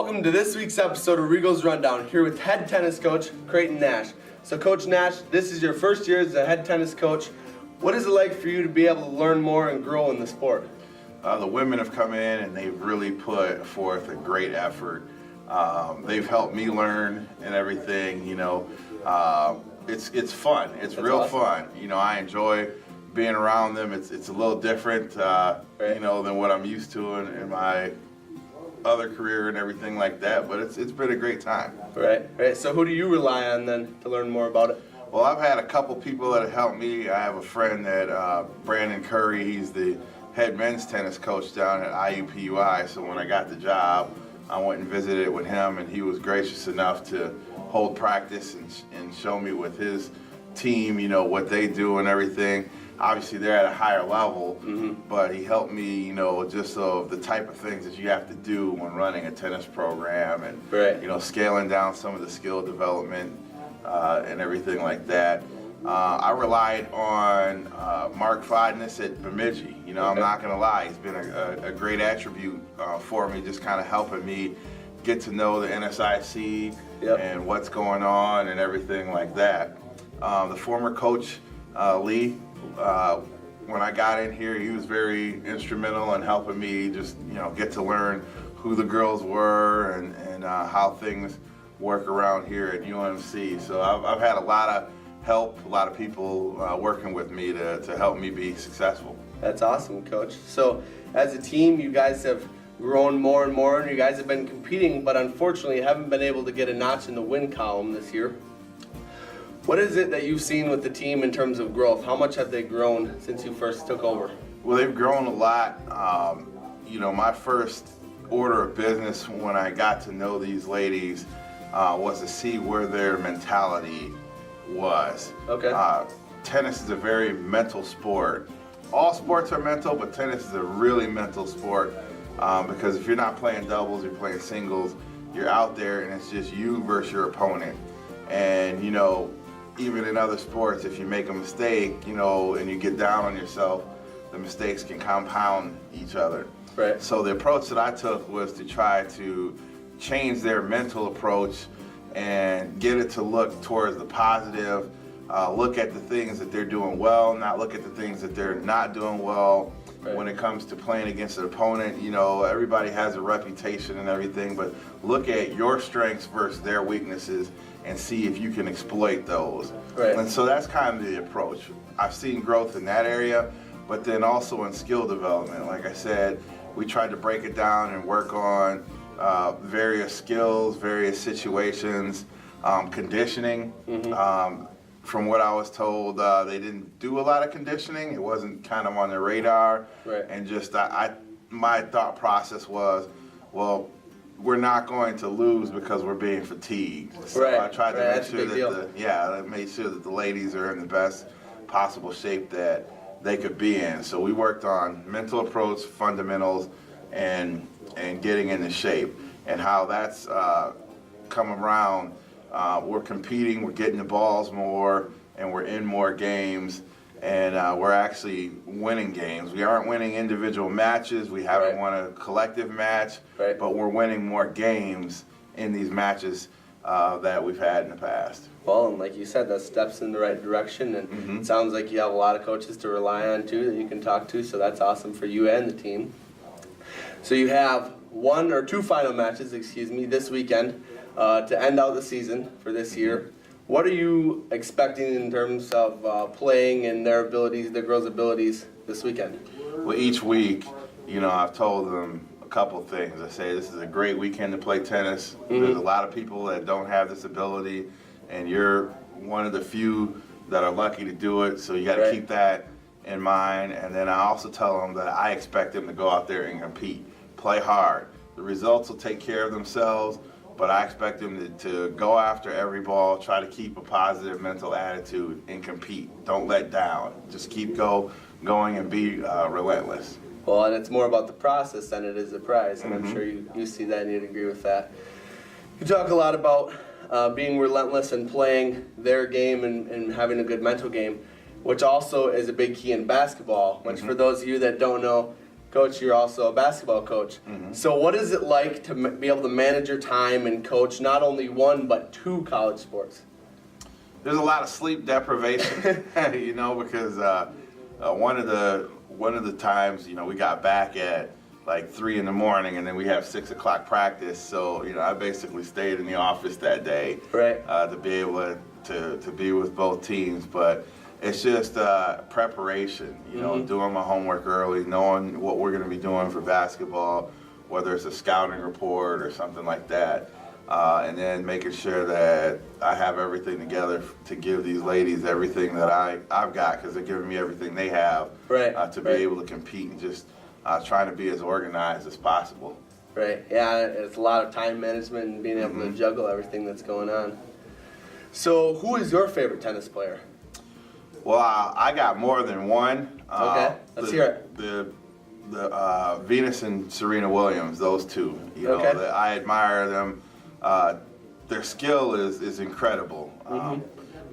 Welcome to this week's episode of Regal's Rundown, here with head tennis coach Krayton Nash. So Coach Nash, this is your first year as a head tennis coach. What is it like for you to be able to learn more and grow in the sport? The women have come in and they've really put forth a great effort. They've helped me learn and everything, it's fun. It's That's real awesome. fun. I enjoy being around them. It's a little different, than what I'm used to in my other career and everything like that, but it's been a great time. Right. So who do you rely on then to learn more about it? Well, I've had a couple people that have helped me. I have a friend that, Brandon Curry, he's the head men's tennis coach down at IUPUI, so when I got the job, I went and visited with him, and he was gracious enough to hold practice and show me with his team, what they do and everything. Obviously, they're at a higher level, but he helped me, just of the type of things that you have to do when running a tennis program and, scaling down some of the skill development and everything like that. I relied on Mark Fodness at Bemidji. I'm not going to lie, he's been a great attribute for me, just kind of helping me get to know the NSIC and what's going on and everything like that. The former coach, Lee, when I got in here, he was very instrumental in helping me just, get to learn who the girls were and how things work around here at UMC. So I've had a lot of help, a lot of people working with me to help me be successful. That's awesome, Coach. So as a team, you guys have grown more and more, and you guys have been competing, but unfortunately haven't been able to get a notch in the win column this year. What is it that you've seen with the team in terms of growth? How much have they grown since you first took over? Well, they've grown a lot. My first order of business when I got to know these ladies was to see where their mentality was. Okay. Tennis is a very mental sport. All sports are mental, but tennis is a really mental sport because if you're not playing doubles, you're playing singles, you're out there and it's just you versus your opponent. And, even in other sports, if you make a mistake, and you get down on yourself, the mistakes can compound each other. Right. So the approach that I took was to try to change their mental approach and get it to look towards the positive, look at the things that they're doing well, not look at the things that they're not doing well. Right. When it comes to playing against an opponent, everybody has a reputation and everything, but look at your strengths versus their weaknesses and see if you can exploit those. Right. And so that's kind of the approach. I've seen growth in that area, but then also in skill development. Like I said, we tried to break it down and work on various skills, various situations, conditioning. From what I was told, they didn't do a lot of conditioning. It wasn't kind of on their radar. Right. And just my thought process was, well, we're not going to lose because we're being fatigued. So Right. I tried to That's make a big sure deal. I made sure that the ladies are in the best possible shape that they could be in. So we worked on mental approach, fundamentals, and getting into shape, and how that's come around. We're competing, we're getting the balls more, and we're in more games, and we're actually winning games. We aren't winning individual matches, we haven't won a collective match, but we're winning more games in these matches that we've had in the past. Well, and like you said, that steps in the right direction, and it sounds like you have a lot of coaches to rely on too that you can talk to, so that's awesome for you and the team. So you have one or two final matches, this weekend to end out the season for this year. What are you expecting in terms of playing and their abilities, the girls' abilities this weekend? Well, each week, I've told them a couple things. I say this is a great weekend to play tennis. There's a lot of people that don't have this ability, and you're one of the few that are lucky to do it, so you got to keep that in mind. And then I also tell them that I expect them to go out there and compete, play hard. The results will take care of themselves, but I expect them to go after every ball, try to keep a positive mental attitude, and compete. Don't let down. Just keep going and be relentless. Well, and it's more about the process than it is the prize, and I'm sure you see that and you'd agree with that. You talk a lot about being relentless and playing their game and having a good mental game, which also is a big key in basketball, which for those of you that don't know, Coach, you're also a basketball coach. So what is it like to be able to manage your time and coach not only one but two college sports? There's a lot of sleep deprivation, you know, because one of the times, you know, we got back at like 3 in the morning, and then we have 6 o'clock practice. So, you know, I basically stayed in the office that day, Right. To be able to be with both teams. But it's just preparation, you know, doing my homework early, knowing what we're going to be doing for basketball, whether it's a scouting report or something like that. And then making sure that I have everything together to give these ladies everything that I've got, because they're giving me everything they have, Right. to be able to compete, and just trying to be as organized as possible. Right. Yeah, it's a lot of time management and being able to juggle everything that's going on. So who is your favorite tennis player? Well, I got more than one. Okay, let's hear it. The Venus and Serena Williams, those two. You know, Okay. I admire them. Their skill is incredible.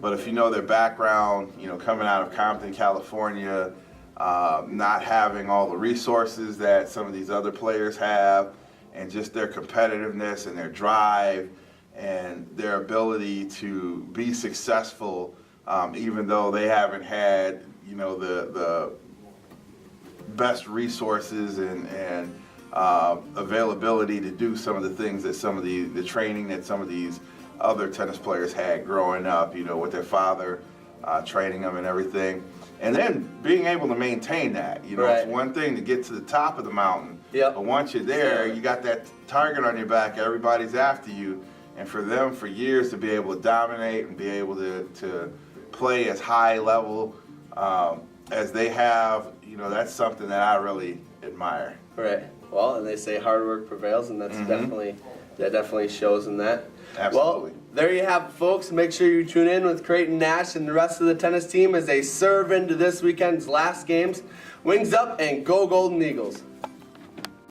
But if you know their background, you know, coming out of Compton, California, not having all the resources that some of these other players have, and just their competitiveness and their drive and their ability to be successful, even though they haven't had, you know, the best resources and availability to do some of the things that some of the training that some of these other tennis players had growing up, you know, with their father training them and everything. And then being able to maintain that, you know, Right. It's one thing to get to the top of the mountain, Yep. but once you're there, you got that target on your back, everybody's after you, and for them for years to be able to dominate and be able to play as high level as they have, you know, that's something that I really admire. Right. Well, and they say hard work prevails, and that's definitely shows in that. Absolutely. Well, there you have it, folks. Make sure you tune in with Krayton Nash and the rest of the tennis team as they serve into this weekend's last games. Wings up and go Golden Eagles.